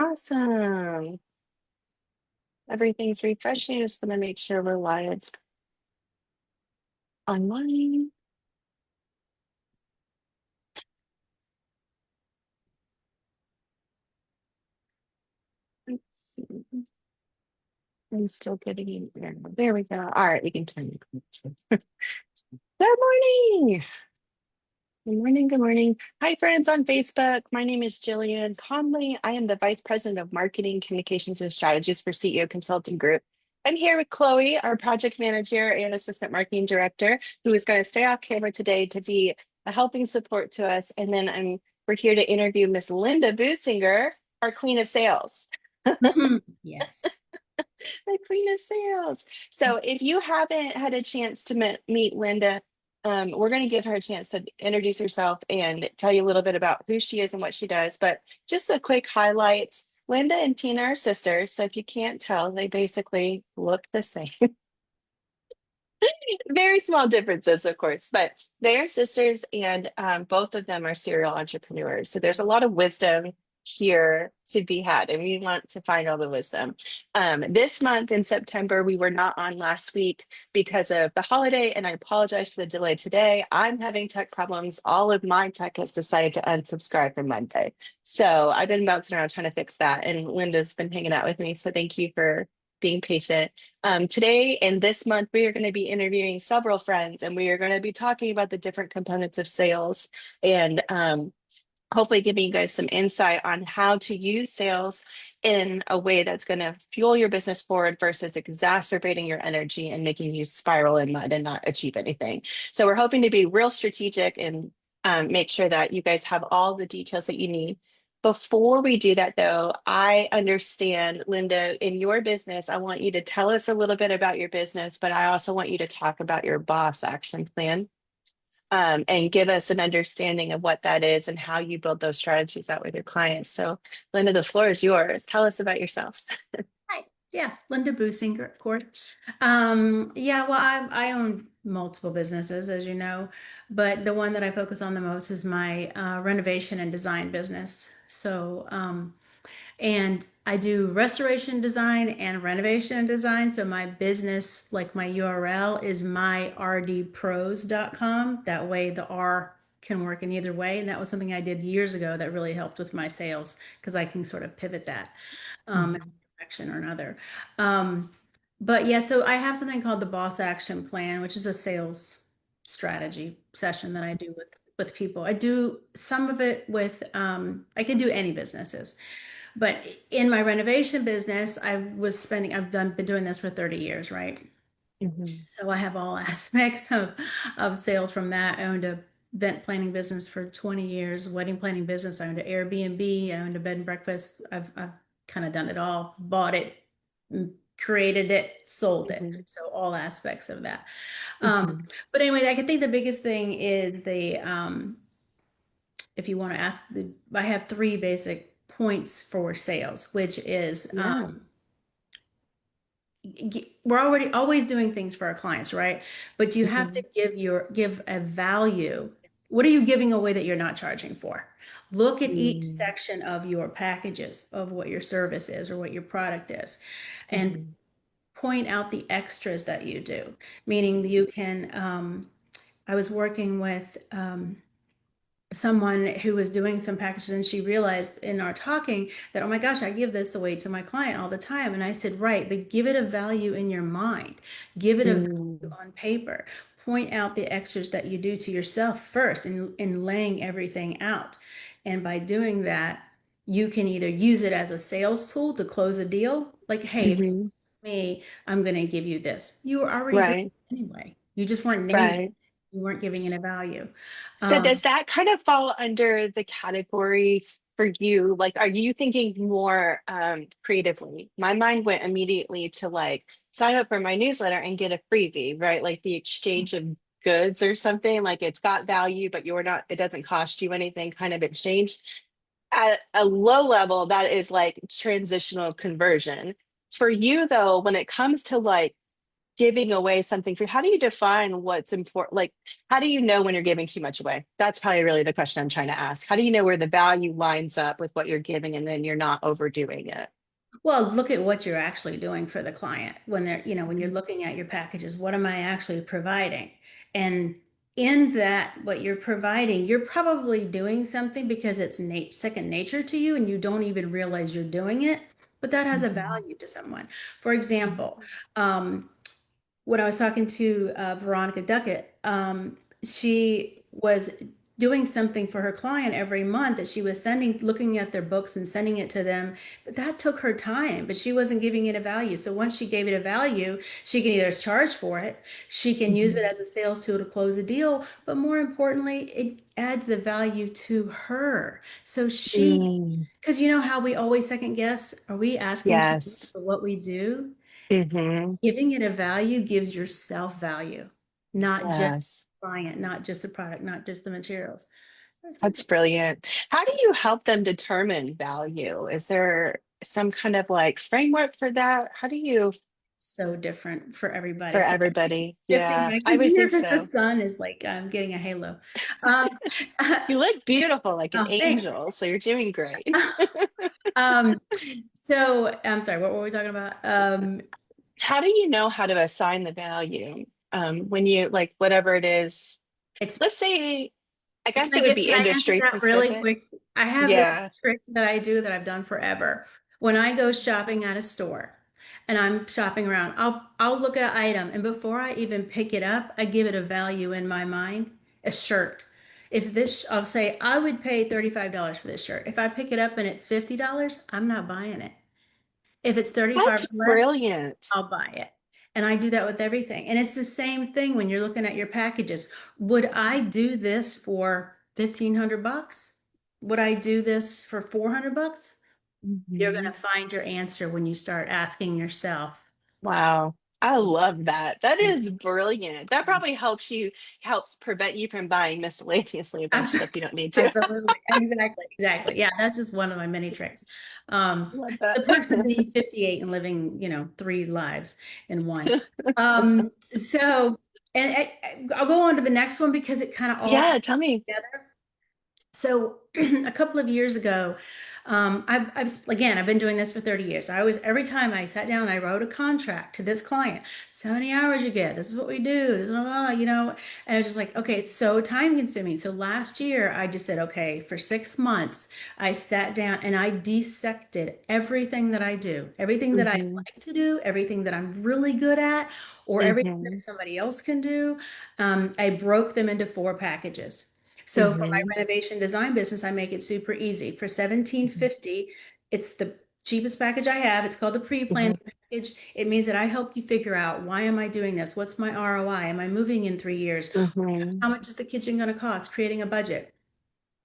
Awesome. Everything's refreshing. Just gonna make sure we're live online. Let's see. I'm still getting in there. There we go. All right, we can turn the Good morning. Good morning. Good morning. Hi, friends on Facebook. My name is Jillian Conley. I am the Vice President of Marketing, Communications, and Strategies for CEO Consulting Group. I'm here with Chloe, our project manager and assistant marketing director, who is going to stay off camera today to be a helping support to us. And then we're here to interview Miss Linda Boosinger, our Queen of Sales. Yes. The Queen of Sales. So if you haven't had a chance to meet Linda, we're going to give her a chance to introduce herself and tell you a little bit about who she is and what she does. But just a quick highlights. Linda and Tina are sisters. So if you can't tell, they basically look the same. Very small differences, of course, but they are sisters, and both of them are serial entrepreneurs. So there's a lot of wisdom here to be had, and we want to find all the wisdom. This month in September, we were not on last week because of the holiday, and I apologize for the delay today. I'm having tech problems. All of my tech has decided to unsubscribe for Monday. So I've been bouncing around trying to fix that, and Linda's been hanging out with me. So thank you for being patient. Today and this month, we are going to be interviewing several friends, and we are going to be talking about the different components of sales and hopefully giving you guys some insight on how to use sales in a way that's going to fuel your business forward versus exacerbating your energy and making you spiral in mud and not achieve anything. So we're hoping to be real strategic and make sure that you guys have all the details that you need. Before we do that, though, I understand, Linda, in your business, I want you to tell us a little bit about your business, but I also want you to talk about your boss action plan, and give us an understanding of what that is and how you build those strategies out with your clients. So, Linda, the floor is yours. Tell us about yourself. Hi. Yeah, Linda Boosinger, of course. Yeah, well, I own multiple businesses, as you know, but the one that I focus on the most is my renovation and design business. And I do restoration design and renovation design. So my business, like my URL, is myrdpros.com. That way the R can work in either way. And that was something I did years ago that really helped with my sales because I can sort of pivot that in Mhm. one direction or another. Um, but yeah, so I have something called the Boss Action Plan, which is a sales strategy session that I do with people. I do some of it with I can do any businesses. But in my renovation business, been doing this for 30 years, right? Mhm. So I have all aspects of sales from that. I owned a event planning business for 20 years, wedding planning business. I owned an Airbnb, I owned a bed and breakfast. I've kind of done it all, bought it, created it, sold it. Mhm. So all aspects of that. Um, Mhm. but anyway, I can think the biggest thing is if you want to ask I have three basic points for sales, which is Yeah. we're already always doing things for our clients, right? But you have to Mhm. give a value. What are you giving away that you're not charging for? Look at each Mhm. section of your packages of what your service is or what your product is, and Mhm. point out the extras that you do. Meaning you can. I was working with someone who was doing some packages and she realized in our talking that, oh my gosh, I give this away to my client all the time. And I said, right, but give it a value in your mind, give it a value Mhm. on paper, point out the extras that you do to yourself first in laying everything out. And by doing that, you can either use it as a sales tool to close a deal, like, hey, if you Mhm. me, I'm going to give you this. You were already doing Right. it anyway. You just weren't naming it. Right. You weren't giving it a value. So does Um, that kind of fall under the category for you? Like, are you thinking more creatively? My mind went immediately to like sign up for my newsletter and get a freebie, right? Like the exchange of goods or something. Like it's got value, but you're not, it doesn't cost you anything kind of exchange. At a low level, that is like transitional conversion. For you, though, when it comes to like giving away something free, how do you define what's important? Like, how do you know when you're giving too much away? That's probably really the question I'm trying to ask. How do you know where the value lines up with what you're giving and then you're not overdoing it? Well, look at what you're actually doing for the client when they're, when you're Mhm. looking at your packages, what am I actually providing? And in that, what you're providing, you're probably doing something because it's second nature to you and you don't even realize you're doing it, but that has a Mhm. value to someone. For example, um, when I was talking to Veronica Duckett, she was doing something for her client every month that she was looking at their books and sending it to them. But that took her time, but she wasn't giving it a value. So once she gave it a value, she can either charge for it, she can use it Mhm. as a sales tool to close a deal, but more importantly, it adds the value to her. So Mm. because you know how we always second guess, are we asking too much Yes. for what we do? Hmm. Giving it a value gives yourself value, not just Yes. the client, not just the product, not just the materials. That's my That's thing. brilliant. How do you help them determine value? Is there some kind of like framework for that? How do you, So different for for everybody. So everybody? shifting Yeah, my I would think career, the so. sun is like I'm getting a halo. Um, You look beautiful like an oh, thanks. angel, so you're doing great. Um, so I'm sorry, what were we talking about? How do you know how to assign the value when you like whatever it is? it's Let's say, I Can guess it would be can I answer industry that really specific. quick? I have this Yeah. trick that I do that I've done forever. When I go shopping at a store and I'm shopping around, I'll look at an item and before I even pick it up, I give it a value in my mind. A shirt. If this, I'll say I would pay $35 for this shirt. If I pick it up and it's $50, I'm not buying it. If it's 35 That's or less, brilliant. I'll buy it. And I do that with everything. And it's the same thing when you're looking at your packages. Would I do this for 1,500 bucks? Would I do this for 400 bucks? You're going Mhm. to find your answer when you start asking yourself. Wow. I love that. That is brilliant. That probably helps prevent you from buying miscellaneously a bunch of stuff you don't need to. Absolutely. Exactly. Exactly. Yeah, that's just one of my many tricks. Love The that. perks of being 58 and living, three lives in one. So, and I'll go on to the next one because it kind of all Yeah, tell ties me. together. So a couple of years ago, I've been doing this for 30 years. Every time I sat down, I wrote a contract to this client. So many hours you get. This is what we do. This is blah, blah, blah, and I was just like, okay, it's so time consuming. So last year I just said, okay, for 6 months, I sat down and I dissected everything that I do, everything that I Hmm. like to do, everything that I'm really good at, or everything that Hmm. somebody else can do. I broke them into 4 packages. So for my Hmm. renovation design business, I make it super easy. For 1750, it's the cheapest package I have. It's called the pre-planning Hmm. package. It means that I help you figure out why am I doing this? What's my ROI? Am I moving in 3 years? Hmm. How much is the kitchen going to cost? Creating a budget.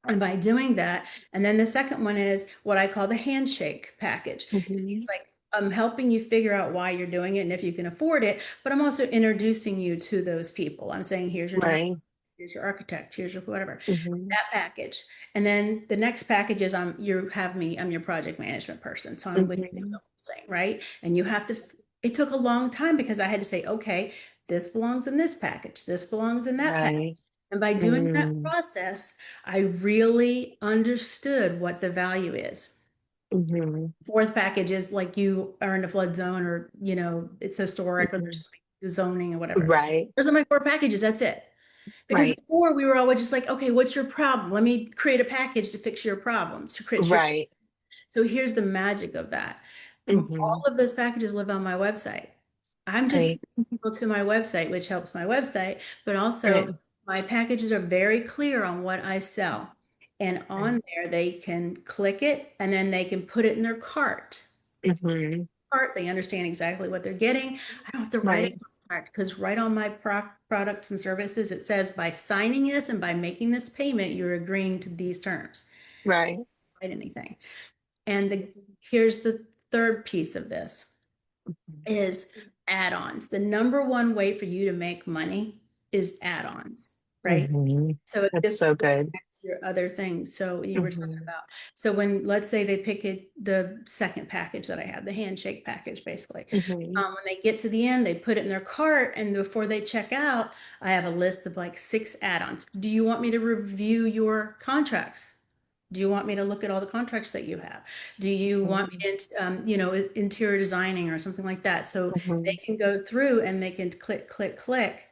And by doing that, and then the second one is what I call the handshake package. Hmm. It's like I'm helping you figure out why you're doing it and if you can afford it, but I'm also introducing you to those people. I'm saying, here's your design, Right. here's your architect, here's your whatever, Hmm. that package. And then the next package is I'm your project management person. So I'm with you through Hmm. the whole thing, right? And it took a long time because I had to say, okay, this belongs in this package, this belongs in that package. Right. And by doing that Mm. process, I really understood what the value is. Hmm. Fourth package is like you are in a flood zone or, it's historic or Hmm. there's zoning or whatever. Right. Those are my 4 packages. That's it. Because Right. before we were always just like, okay, what's your problem? Let me create a package to fix your problems, to create your. Right. So here's the magic of that. Hmm. All of those packages live on my website. I'm just Right. sending people to my website, which helps my website, but also Right. my packages are very clear on what I sell. And Right. on there, they can click it and then they can put it in their cart. Hmm. They understand exactly what they're getting. I don't have to write a Right. contract because right on my products and services, it says by signing this and by making this payment, you're agreeing to these terms. Right. Write anything. And here's the third piece of this is add-ons. The number one way for you to make money is add-ons, right? Hmm. So if That's this so good. your other things. So you were talking Mhm. about, so when, let's say they pick it, the second package that I have, the handshake package, basically. Mhm. When they get to the end, they put it in their cart, and before they check out, I have a list of like 6 add-ons. Do you want me to review your contracts? Do you want me to look at all the contracts that you have? Do you want me Mhm. to, interior designing or something like that? So they Mhm. can go through and they can click, click, click,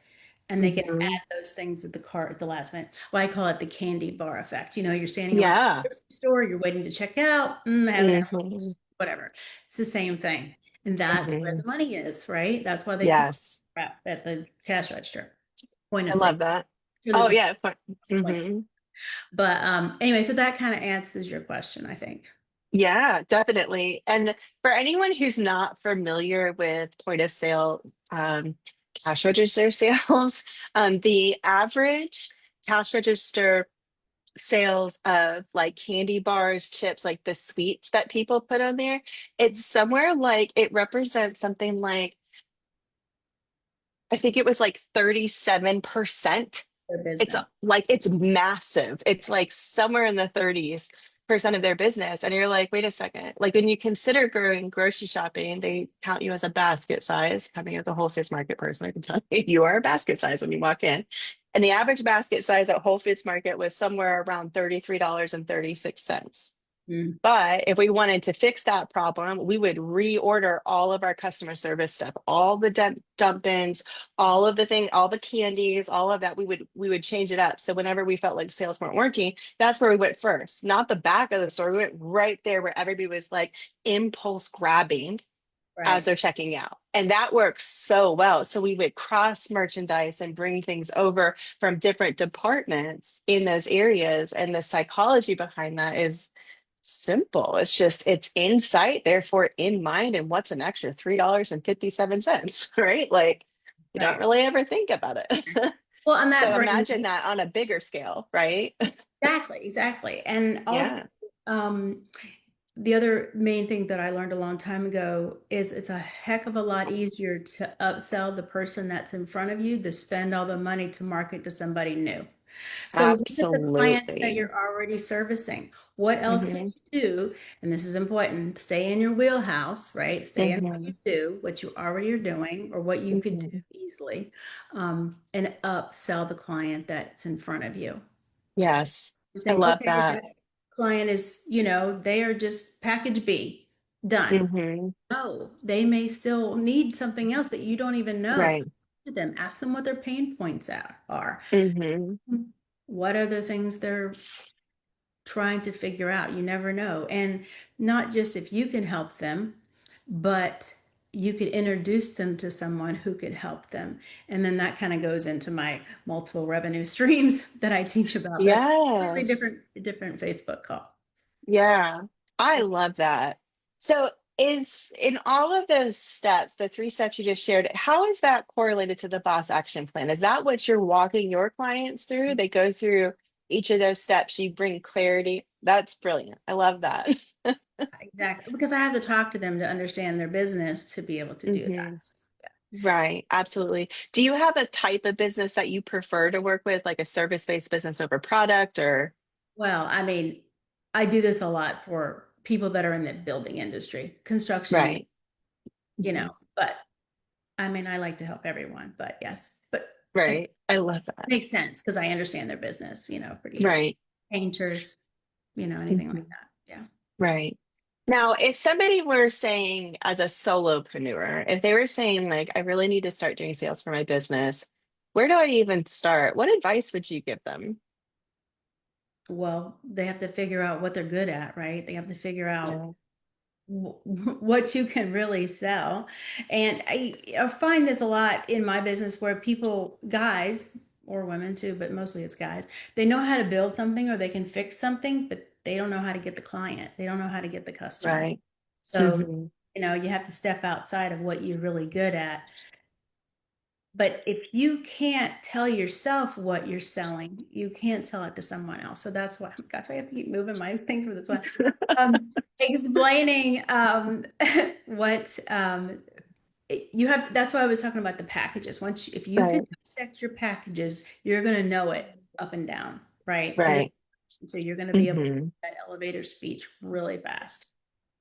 and they can Mhm. add those things at the cart at the last minute. Well, I call it the candy bar effect. You're standing in line at Yeah. the grocery store, you're waiting to check out, I haven't had Mhm. whatever. It's the same thing. And that's where Mhm. the money is, right? That's why they put Yes. crap at the cash register, point of I sale. love that. Sure, Oh there's a yeah. point. Mm-hmm. But anyway, so that kind of answers your question, I think. Yeah, definitely. And for anyone who's not familiar with point of sale cash register sales, the average cash register sales of like candy bars, chips, like the sweets that people put on there, it's somewhere like it represents something like I think it was like 37%. Their It's business. like it's massive. It's like somewhere in the 30% of their business. And you're like, wait a second. Like when you consider growing grocery shopping, they count you as a basket size. Coming as a Whole Foods Market person, I can tell you you are a basket size when you walk in. And the average basket size at Whole Foods Market was somewhere around $33.36. Mm, But if we wanted to fix that problem, we would reorder all of our customer service stuff, all the dump-ins, all of the things, all the candies, all of that. We would change it up. So whenever we felt like sales weren't working, that's where we went first, not the back of the store. We went right there where everybody was like impulse grabbing as right. they're checking out. And that works so well. So we would cross merchandise and bring things over from different departments in those areas. And the psychology behind that is simple. It's just it's in sight, therefore in mind, and what's an extra $3.57, right? Like you don't Right. really ever think about it. Well, and So that brings imagine that on a bigger scale, right? exactly, exactly. And also, Yeah, um, the other main thing that I learned a long time ago is it's a heck of a lot easier to upsell the person that's in front of you to spend all the money to market to somebody new. So look at the clients that absolutely. you're already servicing. What else can Hmm. you do? And this is important. Stay in your wheelhouse, right? Stay in what you Hmm. do, what you already are doing, or what you could do Hmm. easily, and upsell the client that's in front of you. Yes, You I think, love okay, that. that client is, they are just package B, done. Hmm. No, they may still need something else that you don't even know. So Right. to them, ask them what their pain points are. Hmm. What other things they're trying to figure out. You never know. And not just if you can help them, but you could introduce them to someone who could help them. And then that kind of goes into my multiple revenue streams that I teach about. That's completely Yes. different Facebook call. Yeah, I love that. So, is in all of those steps, the three steps you just shared, how is that correlated to the boss action plan? Is that what you're walking your clients through? They go through each of those steps, you bring clarity. That's brilliant. I love that. Exactly. Because I have to talk to them to understand their business to be able to do Hmm. that. So, yeah. Right, absolutely. Do you have a type of business that you prefer to work with, like a service-based business over product or? Well, I mean, I do this a lot for people that are in the building industry, construction, Right. Mhm. but I mean, I like to help everyone, but yes, but it Right. I love that. makes sense because I understand their business, pretty easy. Right. Painters, anything like Mhm. that. Yeah. Right. Now, if somebody were saying as a solopreneur, if they were saying like, I really need to start doing sales for my business, where do I even start? What advice would you give them? Well, they have to figure out what they're good at, right? They have to figure out Yeah. what you can really sell. And I find this a lot in my business where people, guys or women too, but mostly it's guys, they know how to build something or they can fix something, but they don't know how to get the client. They don't know how to get the customer. Right. So, Hmm. you have to step outside of what you're really good at. But if you can't tell yourself what you're selling, you can't sell it to someone else. So that's why, gosh, I have to keep moving my thing for this one. Explaining what you have. That's why I was talking about the packages. If you can Right. dissect your packages, you're going to know it up and down, right? Right. And so you're going to be able to Hmm. get that elevator speech really fast.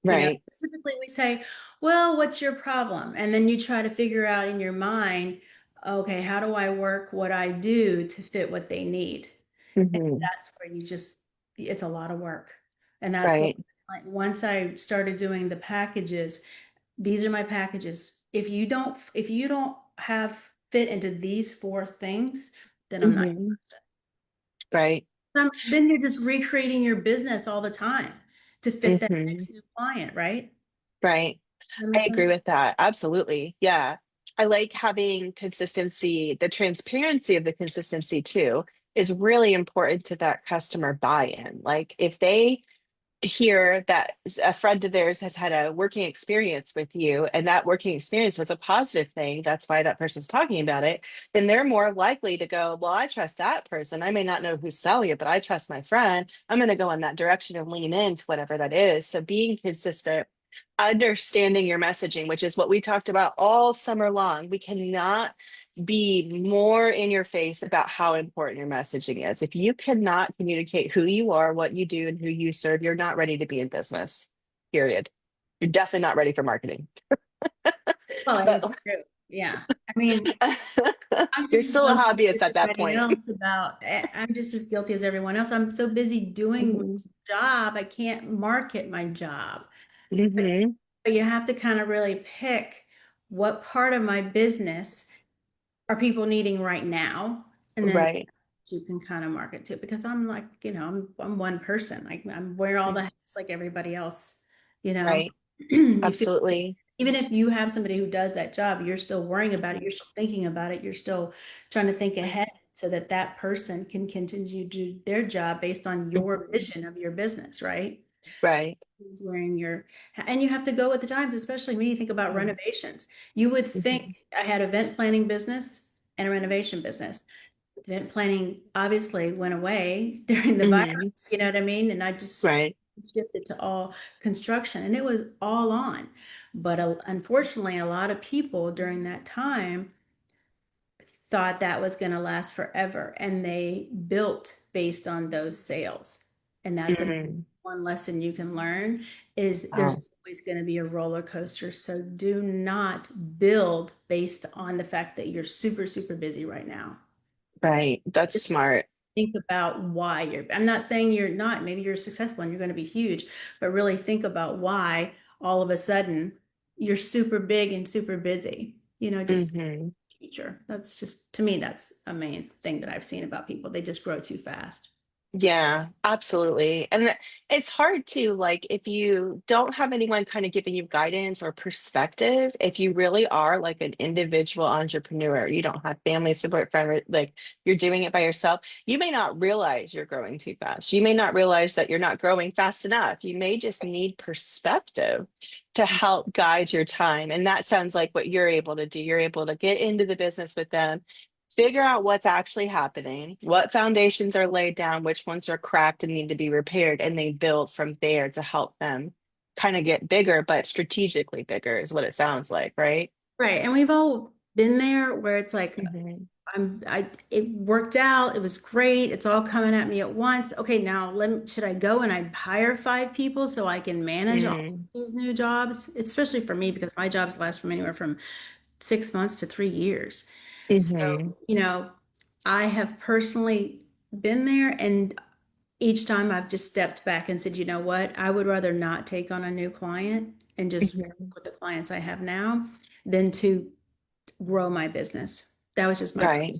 Right. Typically we say, well, what's your problem? And then you try to figure out in your mind, okay, how do I work what I do to fit what they need? And Hmm. that's where it's a lot of work. And that's what, Right. like, once I started doing the packages, these are my packages. If you don't have fit into these four things, then I'm not. Hmm. Right. Then you're just recreating your business all the time to fit that Hmm. next new client, right? Right. Does that I make sense? agree with that. Absolutely. Yeah. I like having consistency. The transparency of the consistency too is really important to that customer buy-in. Like if they hear that a friend of theirs has had a working experience with you and that working experience was a positive thing, that's why that person's talking about it, then they're more likely to go, well, I trust that person. I may not know who's selling it, but I trust my friend. I'm going to go in that direction and lean into whatever that is. So being consistent, understanding your messaging, which is what we talked about all summer long. We cannot be more in your face about how important your messaging is. If you cannot communicate who you are, what you do, and who you serve, you're not ready to be in business, period. You're definitely not ready for marketing. Well, But it's true. Yeah. I mean, I'm you're just as still a guilty as hobbyist at that everybody point. else I'm just as guilty as everyone else. I'm so busy doing my Hmm. job, I can't market my job. But, Hmm. but you have to kind of really pick what part of my business are people needing right now, and then Right. you can kind of market to, because I'm like, I'm one person. Like, I'm wearing all the hats like everybody else, you know. Right. You feel Absolutely. even if you have somebody who does that job, you're still worrying about it, you're still thinking about it, you're still trying to think ahead so that that person can continue to do their job based on your Mhm. vision of your business, right? So Right. who's wearing and you have to go with the times, especially when you think about renovations. You would think Mhm. I had event planning business and a renovation business. Event planning obviously went away during the virus, Mhm. you know what I mean? And I just Right. shifted to all construction, and it was all on. But unfortunately, a lot of people during that time thought that was going to last forever, and they built based on those sales. And that's Mhm. one lesson you can learn is there's Wow. always going to be a roller coaster. So do not build based on the fact that you're super, super busy right now. Right. That's Just smart. think about why I'm not saying you're not, maybe you're successful and you're going to be huge, but really think about why all of a sudden you're super big and super busy. Just Hmm. future. That's just, to me, that's a main thing that I've seen about people. They just grow too fast. Yeah, absolutely. And it's hard to like if you don't have anyone kind of giving you guidance or perspective, if you really are like an individual entrepreneur, you don't have family support, friend, like you're doing it by yourself, you may not realize you're growing too fast. You may not realize that you're not growing fast enough. You may just need perspective to help guide your time. And that sounds like what you're able to do. You're able to get into the business with them, figure out what's actually happening, what foundations are laid down, which ones are cracked and need to be repaired, and they build from there to help them kind of get bigger, but strategically bigger is what it sounds like, right? Right. And we've all been there where it's like, Hmm. it worked out. It was great. It's all coming at me at once. Okay, now should I go and I hire five people so I can manage all Hmm. these new jobs? Especially for me, because my jobs last from anywhere from 6 months to 3 years. So, Hmm. you know, I have personally been there, and each time I've just stepped back and said, you know what? I would rather not take on a new client and just work Hmm. with the clients I have now than to grow my business. That was just Right.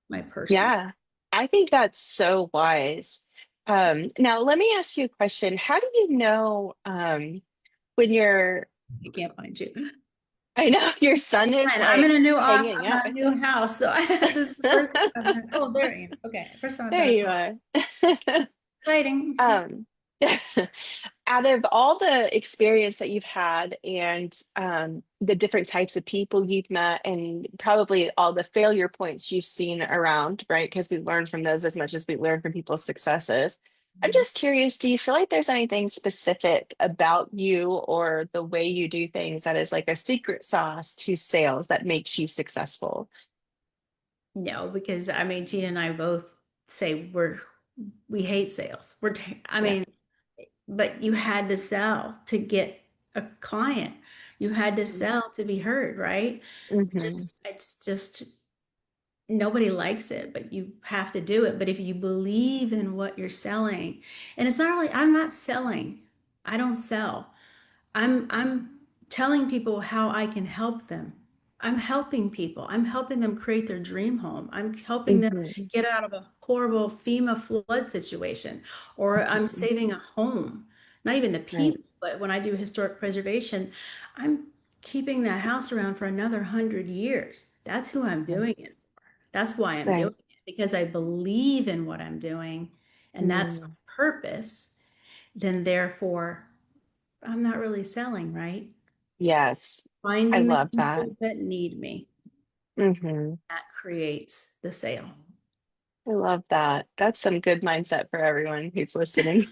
my personal. Yeah. I think that's so wise. Now let me ask you a question. How do you know when you're, I can't find you. I know your son is Fine. I'm in like a new off. hanging I'm out. in a new house, so this is the first time I've been. Oh, there I am. Okay, first time I've There done you it. are. Exciting. Um, out of all the experience that you've had and the different types of people you've met and probably all the failure points you've seen around, right? Because we learn from those as much as we learn from people's successes. I'm just curious, do you feel like there's anything specific about you or the way you do things that is like a secret sauce to sales that makes you successful? No, because I mean, Tina and I both say we hate sales. I Yeah. mean, but you had to sell to get a client. You had to sell to be heard, right? Mm-hmm. It's just nobody likes it, but you have to do it. But if you believe in what you're selling, and it's not really, I'm not selling. I don't sell. I'm telling people how I can help them. I'm helping people. I'm helping them create their dream home. I'm helping them Mm-hmm. get out of a horrible FEMA flood situation, or I'm Mm-hmm. saving a home. Not even the Right. people, but when I do historic preservation, I'm keeping that house around for another 100 years. That's who I'm Right. doing it for. That's why I'm doing Right. it, because I believe in what I'm doing, and that's my Mm. purpose. Then therefore, I'm not really selling, right? Yes. I Finding the love that. people that need me, Mm-hmm. that creates the sale. I love that. That's some good mindset for everyone who's listening.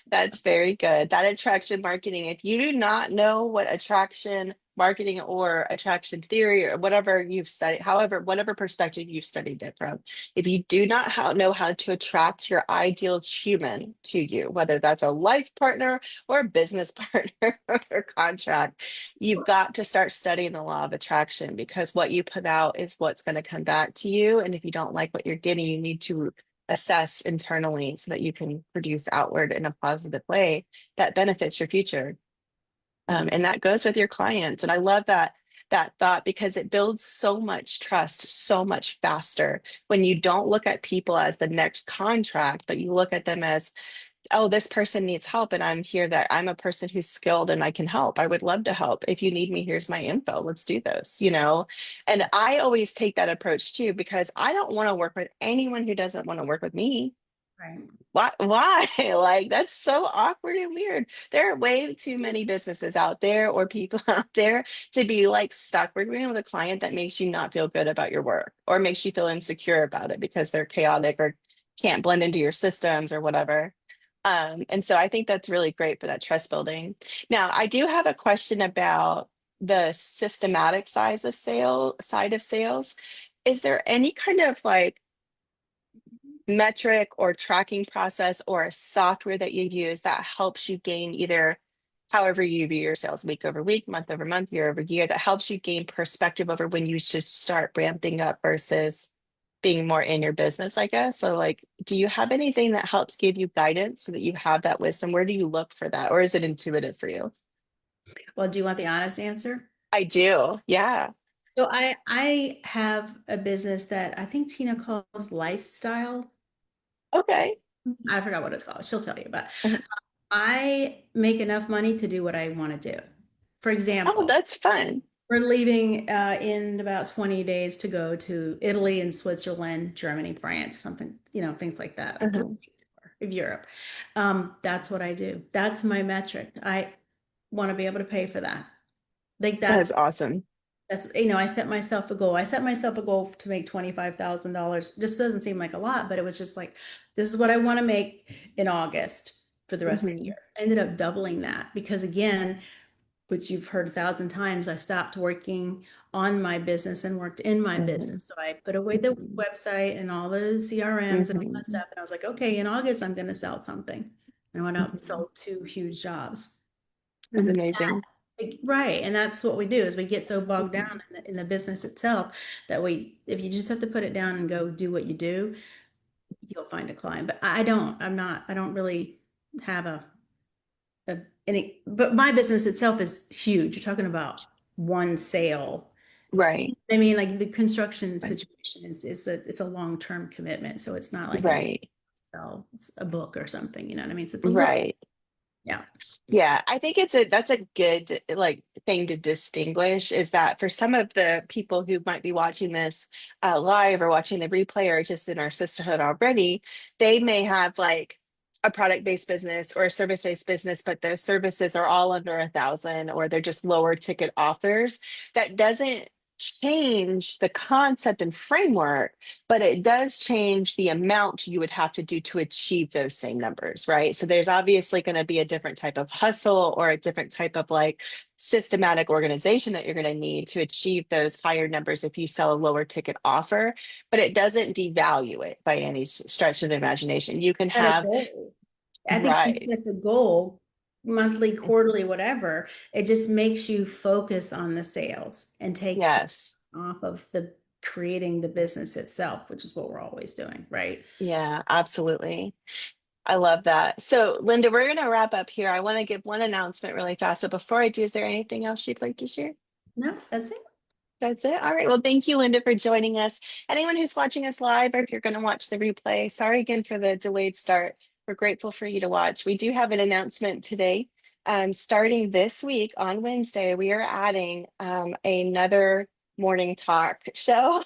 That's very good. That attraction marketing, if you do not know what attraction marketing or attraction theory or whatever you've studied, however, whatever perspective you've studied it from, if you do not know how to attract your ideal human to you, whether that's a life partner or a business partner or contract, you've got to start studying the law of attraction because what you put out is what's going to come back to you. And if you don't like what you're getting, you need to assess internally so that you can produce outward in a positive way that benefits your future. And that goes with your clients. And I love that thought because it builds so much trust so much faster when you don't look at people as the next contract, but you look at them as, oh, this person needs help, and I'm here that I'm a person who's skilled and I can help. I would love to help. If you need me, here's my info. Let's do this. And I always take that approach too, because I don't want to work with anyone who doesn't want to work with me. Right. Why? Like, that's so awkward and weird. There are way too many businesses out there or people out there to be like stuck working with a client that makes you not feel good about your work or makes you feel insecure about it because they're chaotic or can't blend into your systems or whatever. And so I think that's really great for that trust building. Now, I do have a question about the systematic side of sales. Is there any kind of like metric or tracking process or a software that you use that helps you gain either however you view your sales week over week, month over month, year over year, that helps you gain perspective over when you should start ramping up versus being more in your business, I guess? So, like, do you have anything that helps give you guidance so that you have that wisdom? Where do you look for that? Or is it intuitive for you? Well, do you want the honest answer? I do. Yeah. So I have a business that I think Tina calls lifestyle. Okay. I forgot what it's called. She'll tell you, but Uh-huh. I make enough money to do what I want to do. For Oh, example, that's fun. we're leaving in about 20 days to go to Italy and Switzerland, Germany, France, something, things like that, a Uh-huh. 3 week tour of Europe. That's what I do. That's my metric. I want to be able to pay for that. Like That is awesome. I set myself a goal. I set myself a goal to make $25,000. Just doesn't seem like a lot, but it was just like, this is what I want to make in August for the rest of the Hmm. year. I ended up doubling that because again, which you've heard 1,000 times, I stopped working on my business and worked in my Hmm. business. So I put away the Hmm. website and all the CRMs and all that Hmm. stuff. And I was like, okay, in August, I'm going to sell something. And I went out and Hmm. sold 2 huge jobs. That's amazing. Right. And that's what we do is we get so bogged Hmm. down in the business itself that if you just have to put it down and go do what you do, you'll find a client. But I don't really have but my business itself is huge. You're talking about one sale. Right. I mean, like the construction Right. situation it's a long-term commitment. So it's not like an Right. sell it's a book or something, you know what I mean? So it's a little, Right. yeah. Yeah, I think that's a good like thing to distinguish is that for some of the people who might be watching this live or watching the replay or just in our sisterhood already, they may have like a product-based business or a service-based business, but those services are all under 1,000 or they're just lower ticket offers. That doesn't change the concept and framework, but it does change the amount you would have to do to achieve those same numbers, right? So there's obviously going to be a different type of hustle or a different type of like systematic organization that you're going to need to achieve those higher numbers if you sell a lower ticket offer, but it doesn't devalue it by any stretch of the imagination. You can Set a have, goal. I think you right. set the goal, monthly, quarterly, whatever. It just makes you focus on the sales and take Yes. off of the creating the business itself, which is what we're always doing, right? Yeah, absolutely. I love that. So, Linda, we're going to wrap up here. I want to give one announcement really fast, but before I do, is there anything else you'd like to share? No, that's it. That's it. All right. Well, thank you, Linda, for joining us. Anyone who's watching us live, or if you're going to watch the replay, sorry again for the delayed start. We're grateful for you to watch. We do have an announcement today. Starting this week on Wednesday, we are adding another morning talk show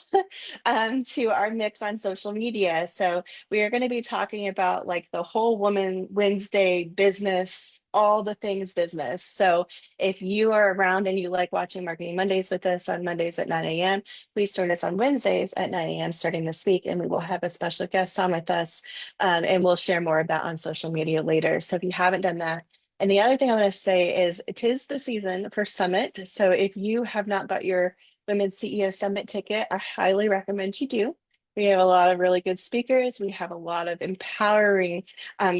to our mix on social media. So we are going to be talking about like the whole woman Wednesday business, all the things business. So if you are around and you like watching Marketing Mondays with us on Mondays at 9 a.m., please join us on Wednesdays at 9 a.m. starting this week, and we will have a special guest on with us, and we'll share more of that on social media later. So if you haven't done that, and the other thing I want to say is it is the season for Summit. So if you have not got your Women's CEO Summit ticket, I highly recommend you do. We have a lot of really good speakers. We have a lot of empowering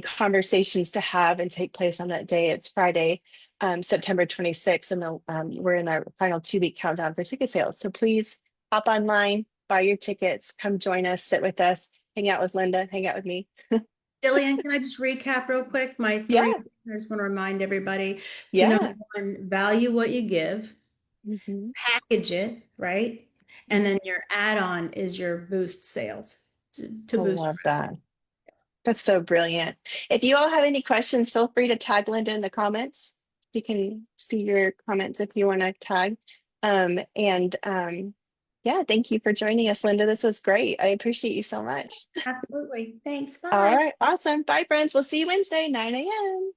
conversations to have and take place on that day. It's Friday, September 26th, and we're in our final 2-week countdown for ticket sales. So please hop online, buy your tickets, come join us, sit with us, hang out with Linda, hang out with me. Jillian, can I just recap real quick? My three, Yeah, I just want to remind everybody to number yeah. one, value what you give, Mhm. package it, right? And then your add-on is your boost sales to I boost. love that. That's so brilliant. If you all have any questions, feel free to tag Linda in the comments. You can see your comments if you want to tag. And yeah, thank you for joining us, Linda. This was great. I appreciate you so much. Absolutely. Thanks. All Bye. right, awesome. Bye, friends. We'll see you Wednesday, 9 a.m.